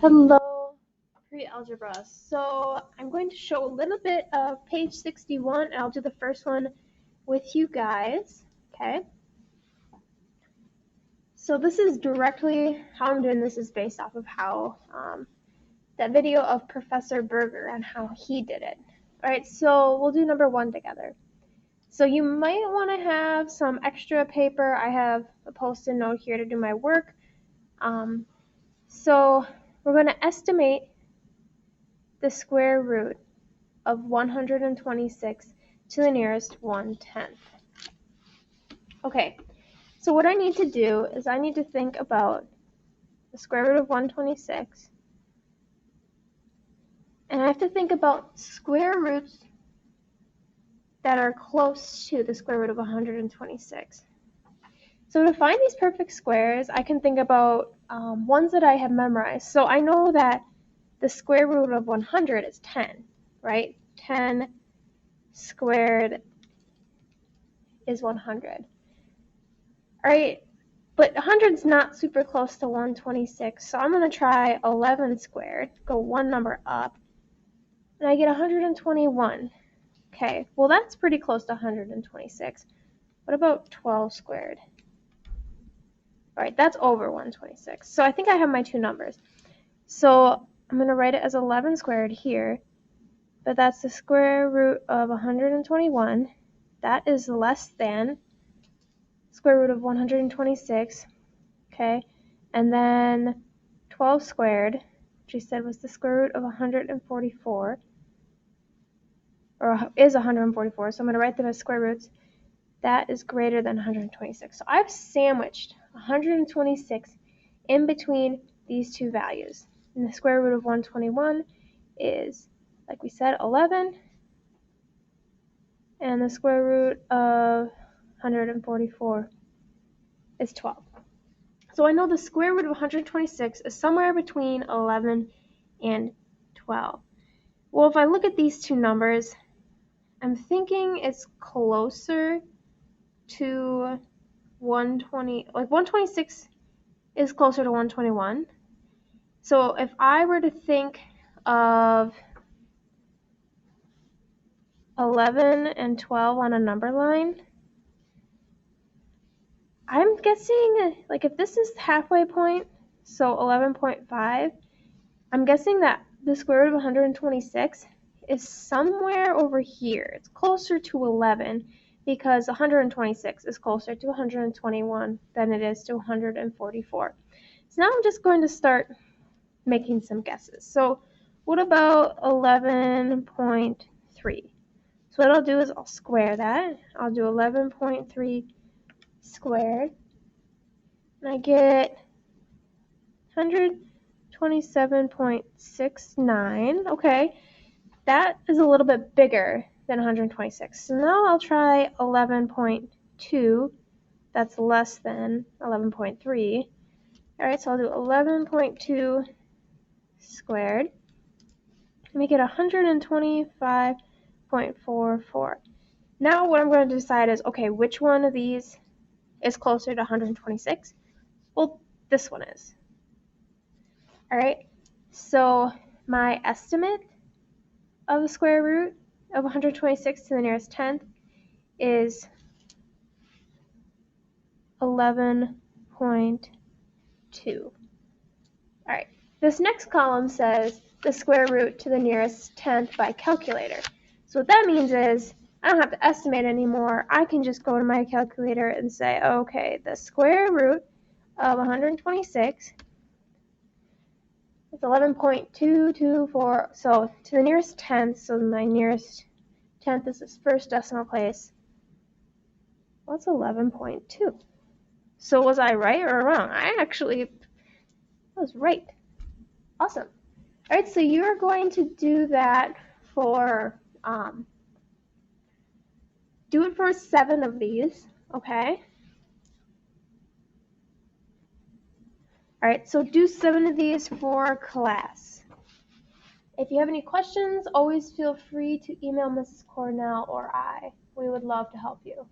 Hello, Pre-Algebra. So I'm going to show a little bit of page 61, and I'll do the first one with you guys, okay? So this is directly, how I'm doing this is based off of how, that video of Professor Berger and how he did it. All right, so we'll do number one together. So you might want to have some extra paper. I have a post-it note here to do my work. So we're going to estimate the square root of 126 to the nearest 1/10. Okay, so what I need to do is I need to think about the square root of 126, and I have to think about square roots that are close to the square root of 126. So to find these perfect squares, I can think about ones that I have memorized. So I know that the square root of 100 is 10, right? 10 squared is 100. All right, but 100 is not super close to 126, so I'm going to try 11 squared, go one number up, and I get 121. Okay, well that's pretty close to 126. What about 12 squared? All right, that's over 126. So I think I have my two numbers. So I'm going to write it as 11 squared here, but that's the square root of 121. That is less than square root of 126. Okay, and then 12 squared, which you said was the square root of 144, or is 144, so I'm going to write them as square roots. That is greater than 126. So I've sandwiched 126 in between these two values. And the square root of 121 is, like we said, 11, and the square root of 144 is 12. So I know the square root of 126 is somewhere between 11 and 12. Well, if I look at these two numbers, I'm thinking it's closer to 120, like 126 is closer to 121. So if I were to think of 11 and 12 on a number line, I'm guessing, like if this is the halfway point, so 11.5, I'm guessing that the square root of 126 is somewhere over here. It's closer to 11 because 126 is closer to 121 than it is to 144. So now I'm just going to start making some guesses. So what about 11.3? So what I'll do is I'll square that. I'll do 11.3 squared, and I get 127.69. Okay, that is a little bit bigger than 126. So now I'll try 11.2. That's less than 11.3. All right, so I'll do 11.2 squared. Make it 125.44. Now what I'm going to decide is, okay, which one of these is closer to 126? Well, this one is. All right, so my estimate of the square root of 126 to the nearest 10th is 11.2. All right, this next column says the square root to the nearest 10th by calculator. So what that means is I don't have to estimate anymore. I can just go to my calculator and say, okay, the square root of 126 is 11.224. So to the nearest 10th, so my nearest 10th is this first decimal place. What's 11.2? So was I right or wrong? I actually was right. Awesome. All right, so you're going to do that for, do it for 7 of these, okay? All right, so do 7 of these for class. If you have any questions, always feel free to email Mrs. Cornell or I. We would love to help you.